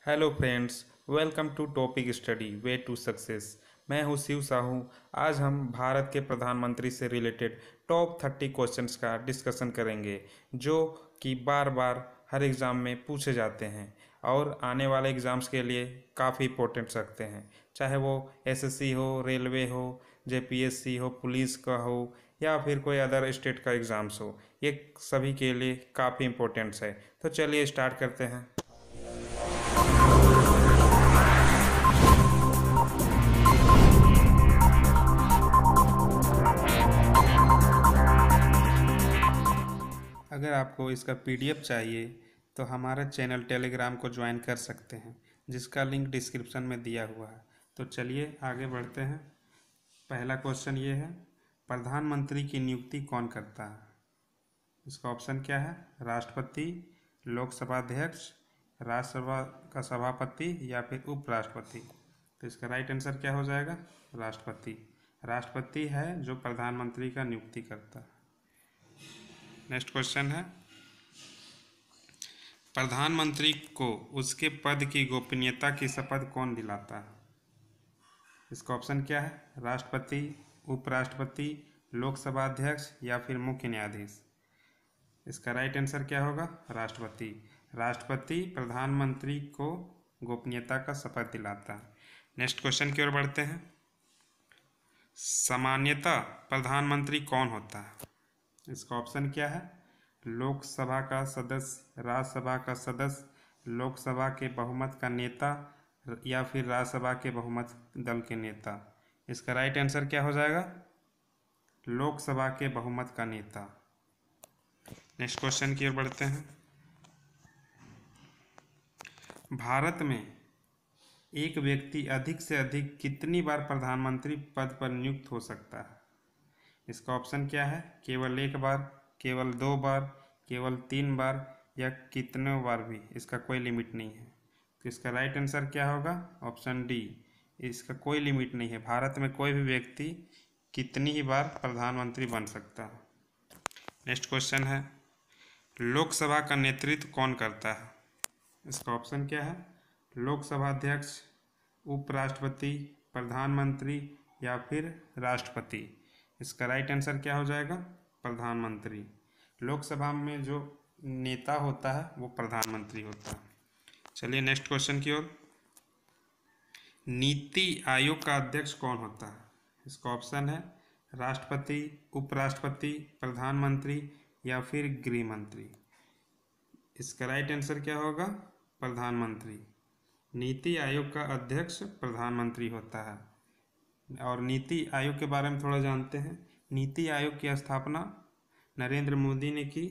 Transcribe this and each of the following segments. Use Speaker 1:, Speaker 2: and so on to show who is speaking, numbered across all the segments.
Speaker 1: Hello friends, welcome to topic study way to success. मैं हूं शिव साहू। आज हम भारत के प्रधानमंत्री से रिलेटेड टॉप 30 क्वेश्चंस का डिस्कशन करेंगे जो कि बार बार हर एग्ज़ाम में पूछे जाते हैं और आने वाले एग्ज़ाम्स के लिए काफ़ी इंपॉर्टेंट रखते हैं। चाहे वो एसएससी हो, रेलवे हो, जेपीएससी हो, पुलिस का हो या फिर कोई अदर स्टेट का एग्ज़ाम्स हो, ये सभी के लिए काफ़ी इंपॉर्टेंट्स है। तो चलिए स्टार्ट करते हैं। अगर आपको इसका पीडीएफ चाहिए तो हमारा चैनल टेलीग्राम को ज्वाइन कर सकते हैं, जिसका लिंक डिस्क्रिप्शन में दिया हुआ है। तो चलिए आगे बढ़ते हैं। पहला क्वेश्चन ये है, प्रधानमंत्री की नियुक्ति कौन करता है? इसका ऑप्शन क्या है? राष्ट्रपति, लोकसभा अध्यक्ष, राज्यसभा का सभापति या फिर उपराष्ट्रपति। तो इसका राइट आंसर क्या हो जाएगा? राष्ट्रपति। राष्ट्रपति है जो प्रधानमंत्री का नियुक्ति करता है। नेक्स्ट क्वेश्चन है, प्रधानमंत्री को उसके पद की गोपनीयता की शपथ कौन दिलाता है? इसका ऑप्शन क्या है? राष्ट्रपति, उपराष्ट्रपति, लोकसभा अध्यक्ष या फिर मुख्य न्यायाधीश। इसका राइट आंसर क्या होगा? राष्ट्रपति। राष्ट्रपति प्रधानमंत्री को गोपनीयता का शपथ दिलाता है। नेक्स्ट क्वेश्चन की ओर बढ़ते हैं। सामान्यतः प्रधानमंत्री कौन होता है? इसका ऑप्शन क्या है? लोकसभा का सदस्य, राज्यसभा का सदस्य, लोकसभा के बहुमत का नेता या फिर राज्यसभा के बहुमत दल के नेता। इसका राइट आंसर क्या हो जाएगा? लोकसभा के बहुमत का नेता। नेक्स्ट क्वेश्चन की ओर बढ़ते हैं। भारत में एक व्यक्ति अधिक से अधिक कितनी बार प्रधानमंत्री पद पर नियुक्त हो सकता है? इसका ऑप्शन क्या है? केवल एक बार, केवल 2 बार, केवल 3 बार या कितने बार भी। इसका कोई लिमिट नहीं है। तो इसका राइट आंसर क्या होगा? ऑप्शन डी, इसका कोई लिमिट नहीं है। भारत में कोई भी व्यक्ति कितनी ही बार प्रधानमंत्री बन सकता है। नेक्स्ट क्वेश्चन है, लोकसभा का नेतृत्व कौन करता है? इसका ऑप्शन क्या है? लोकसभा अध्यक्ष, उपराष्ट्रपति, प्रधानमंत्री या फिर राष्ट्रपति। इसका राइट आंसर क्या हो जाएगा? प्रधानमंत्री। लोकसभा में जो नेता होता है वो प्रधानमंत्री होता है। चलिए नेक्स्ट क्वेश्चन की ओर। नीति आयोग का अध्यक्ष कौन होता है? इसका ऑप्शन है राष्ट्रपति, उपराष्ट्रपति, प्रधानमंत्री या फिर गृह मंत्री। इसका राइट आंसर क्या होगा? प्रधानमंत्री। नीति आयोग का अध्यक्ष प्रधानमंत्री होता है। और नीति आयोग के बारे में थोड़ा जानते हैं। नीति आयोग की स्थापना नरेंद्र मोदी ने की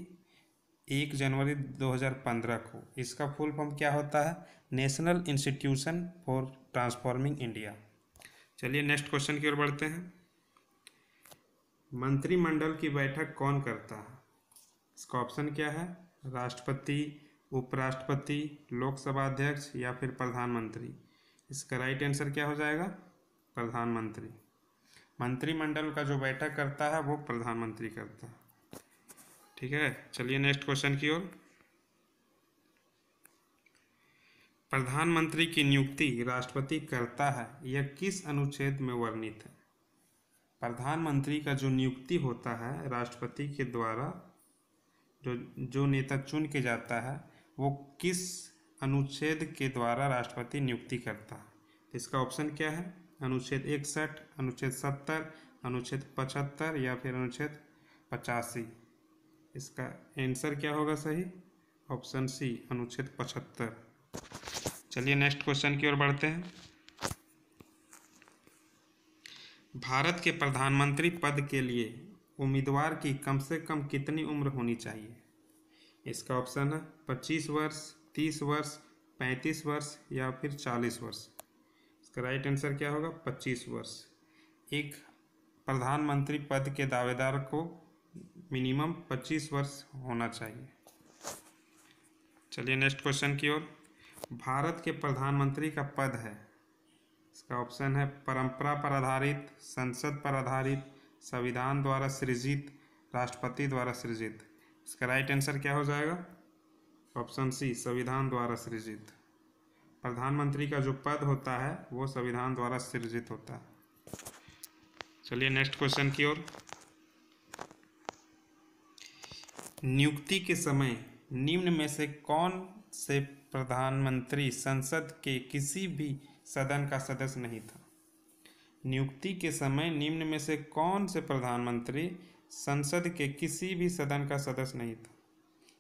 Speaker 1: 1 जनवरी 2015 को। इसका फुल फॉर्म क्या होता है? National institution for transforming India. चलिए नेक्स्ट क्वेश्चन की ओर बढ़ते हैं। मंत्रिमंडल की बैठक कौन करता है? इसका ऑप्शन क्या है? राष्ट्रपति, उपराष्ट्रपति, लोकसभा अध्यक्ष या फिर प्रधानमंत्री। इसका राइट आंसर क्या हो जाएगा? प्रधानमंत्री। मंत्रिमंडल का जो बैठक करता है वो प्रधानमंत्री करता है। ठीक है, चलिए नेक्स्ट क्वेश्चन की ओर। प्रधानमंत्री की नियुक्ति राष्ट्रपति करता है, यह किस अनुच्छेद में वर्णित है? प्रधानमंत्री का जो नियुक्ति होता है राष्ट्रपति के द्वारा, जो नेता चुन के जाता है, वो किस अनुच्छेद के द्वारा राष्ट्रपति नियुक्ति करता है? इसका ऑप्शन क्या है? अनुच्छेद 61, अनुच्छेद 70, अनुच्छेद 75 या फिर अनुच्छेद 85। इसका आंसर क्या होगा सही? ऑप्शन सी, अनुच्छेद 75। चलिए नेक्स्ट क्वेश्चन की ओर बढ़ते हैं। भारत के प्रधानमंत्री पद के लिए उम्मीदवार की कम से कम कितनी उम्र होनी चाहिए? इसका ऑप्शन है 25 वर्ष, 30 वर्ष, 35 वर्ष या फिर 40 वर्ष। इसका राइट आंसर क्या होगा? 25 वर्ष। एक प्रधानमंत्री पद के दावेदार को मिनिमम 25 वर्ष होना चाहिए। चलिए नेक्स्ट क्वेश्चन की ओर। भारत के प्रधानमंत्री का पद है, इसका ऑप्शन है परंपरा पर आधारित, संसद पर आधारित, संविधान द्वारा सृजित, राष्ट्रपति द्वारा सृजित। इसका राइट आंसर क्या हो जाएगा? ऑप्शन सी, संविधान द्वारा सृजित। प्रधानमंत्री का जो पद होता है वो संविधान द्वारा सृजित होता है। चलिए नेक्स्ट क्वेश्चन की ओर। नियुक्ति के समय निम्न में से कौन से प्रधानमंत्री संसद के किसी भी सदन का सदस्य नहीं था? नियुक्ति के समय निम्न में से कौन से प्रधानमंत्री संसद के किसी भी सदन का सदस्य नहीं था?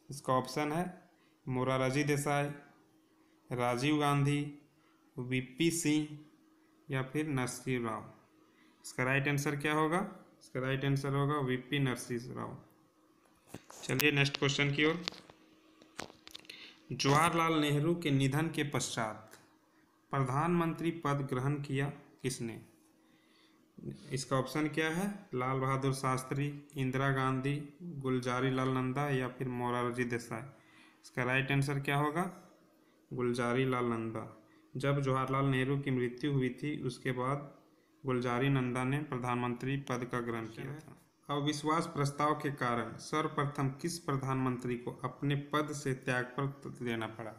Speaker 1: इसका ऑप्शन है मोरारजी देसाई, राजीव गांधी, वीपी सिंह या फिर नरसिंह राव। इसका राइट आंसर क्या होगा? इसका राइट आंसर होगा वीपी नरसिंह राव। चलिए नेक्स्ट क्वेश्चन की ओर। जवाहरलाल नेहरू के निधन के पश्चात प्रधानमंत्री पद ग्रहण किया किसने? इसका ऑप्शन क्या है? लाल बहादुर शास्त्री, इंदिरा गांधी, गुलजारी लाल नंदा या फिर मोरारजी देसाई। इसका राइट आंसर क्या होगा? गुलजारी लाल नंदा। जब जवाहरलाल नेहरू की मृत्यु हुई थी उसके बाद गुलजारी नंदा ने प्रधानमंत्री पद का ग्रहण किया था। अविश्वास प्रस्ताव के कारण सर्वप्रथम किस प्रधानमंत्री को अपने पद से त्यागपत्र देना पड़ा?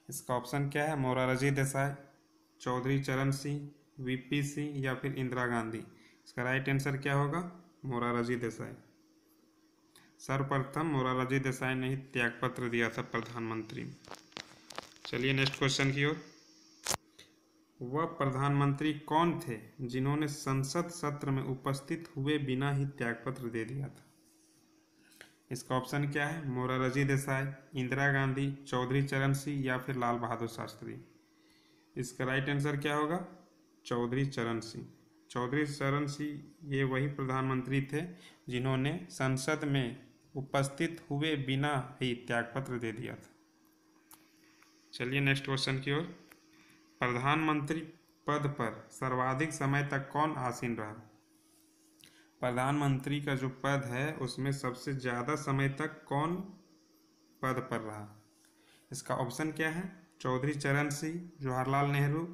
Speaker 1: इसका ऑप्शन क्या है? मोरारजी देसाई, चौधरी चरण सिंह, वीपी सिंह या फिर इंदिरा गांधी। इसका राइट आंसर क्या होगा? मोरारजी देसाई। सर्वप्रथम मोरारजी देसाई ने ही त्यागपत्र दिया था प्रधानमंत्री। चलिए नेक्स्ट क्वेश्चन की ओर। वह प्रधानमंत्री कौन थे जिन्होंने संसद सत्र में उपस्थित हुए बिना ही त्यागपत्र दे दिया था? इसका ऑप्शन क्या है? मोरारजी देसाई, इंदिरा गांधी, चौधरी चरण सिंह या फिर लाल बहादुर शास्त्री। इसका राइट आंसर क्या होगा? चौधरी चरण सिंह। चौधरी चरण सिंह ये वही प्रधानमंत्री थे जिन्होंने संसद में उपस्थित हुए बिना ही त्यागपत्र दे दिया था। चलिए नेक्स्ट क्वेश्चन की ओर। प्रधानमंत्री पद पर सर्वाधिक समय तक कौन आसीन रहा? प्रधानमंत्री का जो पद है उसमें सबसे ज़्यादा समय तक कौन पद पर रहा? इसका ऑप्शन क्या है? चौधरी चरण सिंह, जवाहरलाल नेहरू,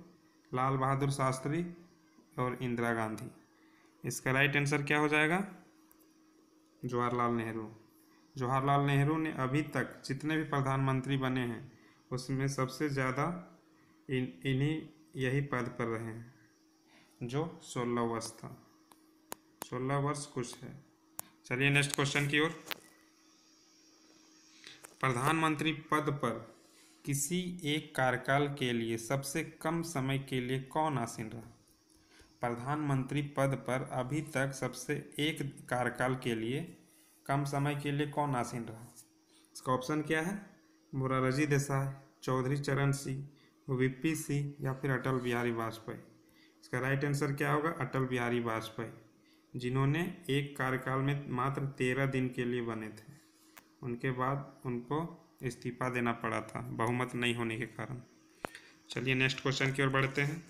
Speaker 1: लाल बहादुर शास्त्री और इंदिरा गांधी। इसका राइट आंसर क्या हो जाएगा? जवाहरलाल नेहरू। जवाहरलाल नेहरू ने अभी तक जितने भी प्रधानमंत्री बने हैं उसमें सबसे ज़्यादा इन्हीं यही पद पर रहे हैं जो 16 वर्ष था। 16 वर्ष कुछ है। चलिए नेक्स्ट क्वेश्चन की ओर। प्रधानमंत्री पद पर किसी एक कार्यकाल के लिए सबसे कम समय के लिए कौन आसीन रहा? प्रधानमंत्री पद पर अभी तक सबसे एक कार्यकाल के लिए कम समय के लिए कौन आसीन रहा? इसका ऑप्शन क्या है? मोरारजी देसाई, चौधरी चरण सिंह, वीपी सिंह या फिर अटल बिहारी वाजपेयी। इसका राइट आंसर क्या होगा? अटल बिहारी वाजपेयी, जिन्होंने एक कार्यकाल में मात्र 13 दिन के लिए बने थे। उनके बाद उनको इस्तीफा देना पड़ा था बहुमत नहीं होने के कारण। चलिए नेक्स्ट क्वेश्चन की ओर बढ़ते हैं।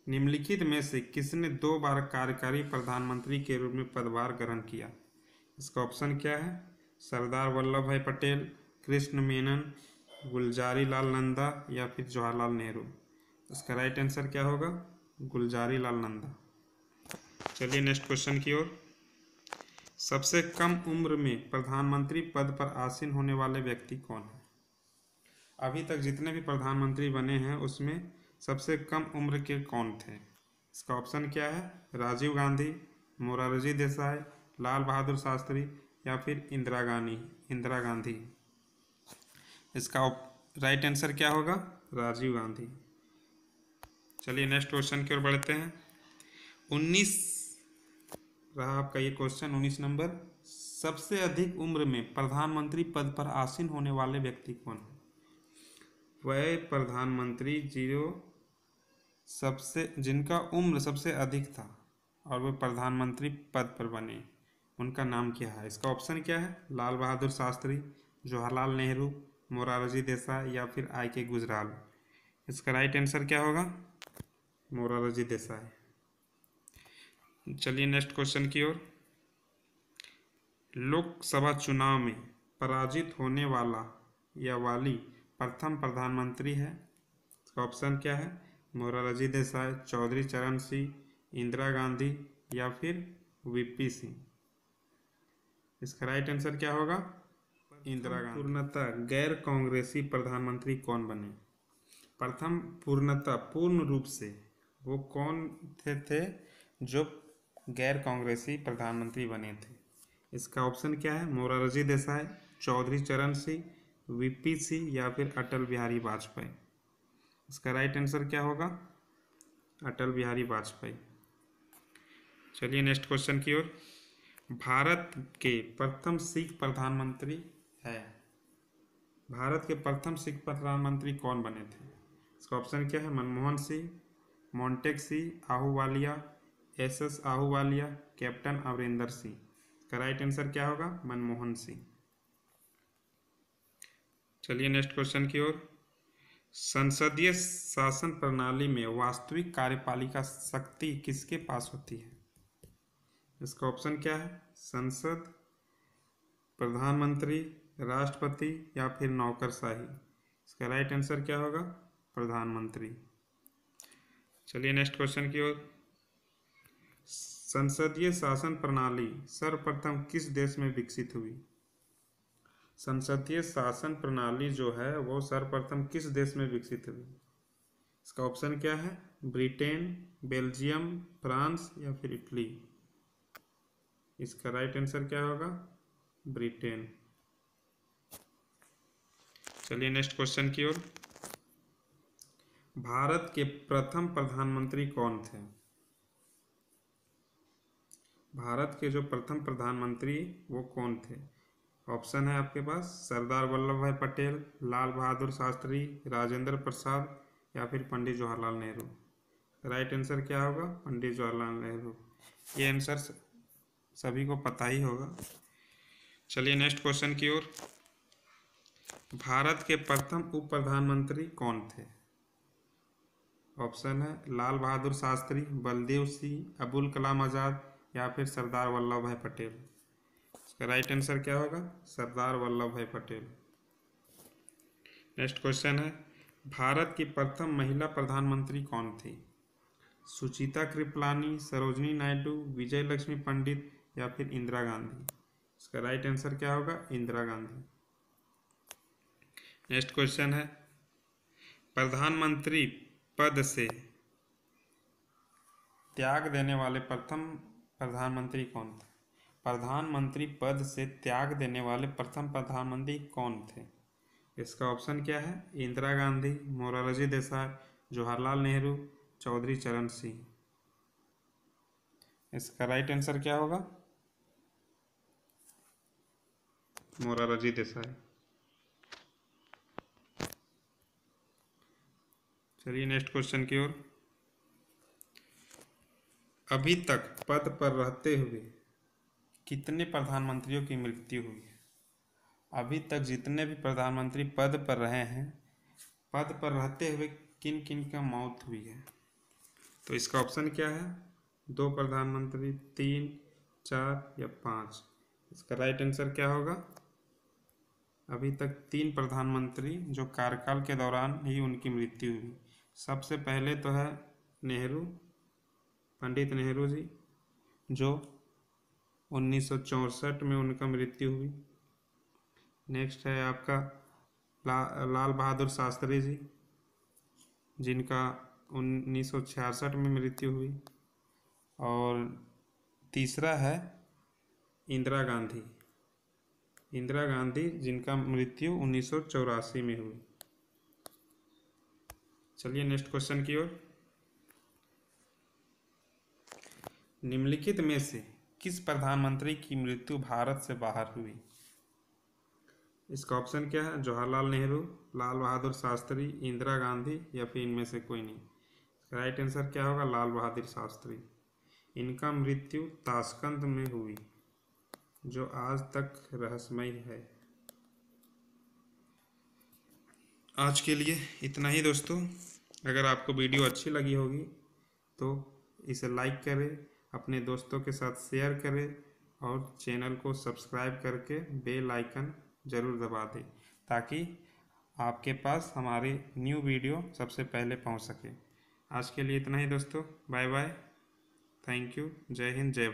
Speaker 1: निम्नलिखित में से किसने 2 बार कार्यकारी प्रधानमंत्री के रूप में पदभार ग्रहण किया? इसका ऑप्शन क्या है? सरदार वल्लभ भाई पटेल, कृष्ण मेनन, गुलजारी लाल नंदा या फिर जवाहरलाल नेहरू। इसका राइट आंसर क्या होगा? गुलजारी लाल नंदा। चलिए नेक्स्ट क्वेश्चन की ओर। सबसे कम उम्र में प्रधानमंत्री पद पर आसीन होने वाले व्यक्ति कौन है? अभी तक जितने भी प्रधानमंत्री बने हैं उसमें सबसे कम उम्र के कौन थे? इसका ऑप्शन क्या है? राजीव गांधी, मोरारजी देसाई, लाल बहादुर शास्त्री या फिर इंदिरा गांधी। इसका राइट आंसर क्या होगा? राजीव गांधी। चलिए नेक्स्ट क्वेश्चन की ओर बढ़ते हैं। 19 रहा आपका ये क्वेश्चन, 19 नंबर। सबसे अधिक उम्र में प्रधानमंत्री पद पर आसीन होने वाले व्यक्ति कौन है? वह प्रधानमंत्री जिनका उम्र सबसे अधिक था और वे प्रधानमंत्री पद पर बने, उनका नाम क्या है? इसका ऑप्शन क्या है? लाल बहादुर शास्त्री, जवाहरलाल नेहरू, मोरारजी देसाई या फिर I.K. गुजराल। इसका राइट आंसर क्या होगा? मोरारजी देसाई। चलिए नेक्स्ट क्वेश्चन की ओर। लोकसभा चुनाव में पराजित होने वाला या वाली प्रथम प्रधानमंत्री है? इसका ऑप्शन क्या है? मोरारजी देसाई, चौधरी चरण सिंह, इंदिरा गांधी या फिर वीपी सिंह। इसका राइट आंसर क्या होगा? इंदिरा गांधी। पूर्णतः गैर कांग्रेसी प्रधानमंत्री कौन बने? प्रथम पूर्णतः पूर्ण रूप से वो कौन थे जो गैर कांग्रेसी प्रधानमंत्री बने थे? इसका ऑप्शन क्या है? मोरारजी देसाई, चौधरी चरण सिंह, वीपी सिंह या फिर अटल बिहारी वाजपेयी। इसका राइट आंसर क्या होगा? अटल बिहारी वाजपेयी। चलिए नेक्स्ट क्वेश्चन की ओर। भारत के प्रथम सिख प्रधानमंत्री है। भारत के प्रथम सिख प्रधानमंत्री कौन बने थे? इसका ऑप्शन क्या है? Manmohan Singh, Montek Singh Ahluwalia, S Ahluwalia, captain Amarinder Singh. इसका राइट आंसर क्या होगा? मनमोहन सिंह। चलिए नेक्स्ट क्वेश्चन की ओर। संसदीय शासन प्रणाली में वास्तविक कार्यपालिका शक्ति किसके पास होती है? इसका ऑप्शन क्या है? संसद, प्रधानमंत्री, राष्ट्रपति या फिर नौकरशाही। इसका राइट आंसर क्या होगा? प्रधानमंत्री। चलिए नेक्स्ट क्वेश्चन की ओर। संसदीय शासन प्रणाली सर्वप्रथम किस देश में विकसित हुई? संसदीय शासन प्रणाली जो है वो सर्वप्रथम किस देश में विकसित हुई? इसका ऑप्शन क्या है? ब्रिटेन, बेल्जियम, फ्रांस या फिर इटली। इसका राइट आंसर क्या होगा? ब्रिटेन। चलिए नेक्स्ट क्वेश्चन की ओर। भारत के प्रथम प्रधानमंत्री कौन थे? भारत के जो प्रथम प्रधानमंत्री वो कौन थे? ऑप्शन है आपके पास सरदार वल्लभ भाई पटेल, लाल बहादुर शास्त्री, राजेंद्र प्रसाद या फिर पंडित जवाहरलाल नेहरू। राइट आंसर क्या होगा? पंडित जवाहरलाल नेहरू। ये आंसर सभी को पता ही होगा। चलिए नेक्स्ट क्वेश्चन की ओर। भारत के प्रथम उप प्रधानमंत्री कौन थे? ऑप्शन है लाल बहादुर शास्त्री, बलदेव सिंह, अबुल कलाम आज़ाद या फिर सरदार वल्लभ भाई पटेल। इसका राइट आंसर क्या होगा? सरदार वल्लभ भाई पटेल। नेक्स्ट क्वेश्चन है भारत की प्रथम महिला प्रधानमंत्री कौन थी? सुचिता कृपलानी, सरोजनी नायडू, विजय लक्ष्मी पंडित या फिर इंदिरा गांधी। इसका राइट आंसर क्या होगा? इंदिरा गांधी। नेक्स्ट क्वेश्चन है प्रधानमंत्री पद से त्याग देने वाले प्रथम प्रधानमंत्री कौन थे? प्रधानमंत्री पद से त्याग देने वाले प्रथम प्रधानमंत्री कौन थे? इसका ऑप्शन क्या है? इंदिरा गांधी, मोरारजी देसाई, जवाहरलाल नेहरू, चौधरी चरण सिंह। इसका राइट आंसर क्या होगा? मोरारजी देसाई। चलिए नेक्स्ट क्वेश्चन की ओर। अभी तक पद पर रहते हुए कितने प्रधानमंत्रियों की मृत्यु हुई है? अभी तक जितने भी प्रधानमंत्री पद पर रहे हैं, पद पर रहते हुए किन किन का मौत हुई है? तो इसका ऑप्शन क्या है? 2 प्रधानमंत्री, 3, 4 या 5। इसका राइट आंसर क्या होगा? अभी तक 3 प्रधानमंत्री जो कार्यकाल के दौरान ही उनकी मृत्यु हुई। सबसे पहले तो है नेहरू, पंडित नेहरू जी, जो 1964 में उनका मृत्यु हुई। नेक्स्ट है आपका लाल बहादुर शास्त्री जी, जिनका 1966 में मृत्यु हुई। और तीसरा है इंदिरा गांधी, इंदिरा गांधी जिनका मृत्यु 1984 में हुई। चलिए नेक्स्ट क्वेश्चन की ओर। निम्नलिखित में से किस प्रधानमंत्री की मृत्यु भारत से बाहर हुई? इसका ऑप्शन क्या है? जवाहरलाल नेहरू, लाल बहादुर शास्त्री, इंदिरा गांधी या फिर इनमें से कोई नहीं। राइट आंसर क्या होगा? लाल बहादुर शास्त्री। इनका मृत्यु ताशकंद में हुई, जो आज तक रहस्यमय है। आज के लिए इतना ही दोस्तों। अगर आपको वीडियो अच्छी लगी होगी तो इसे लाइक करें, अपने दोस्तों के साथ शेयर करें और चैनल को सब्सक्राइब करके बेल आइकन ज़रूर दबा दें, ताकि आपके पास हमारी न्यू वीडियो सबसे पहले पहुंच सके। आज के लिए इतना ही दोस्तों। Bye bye. Thank you. जय हिंद, जय भारत।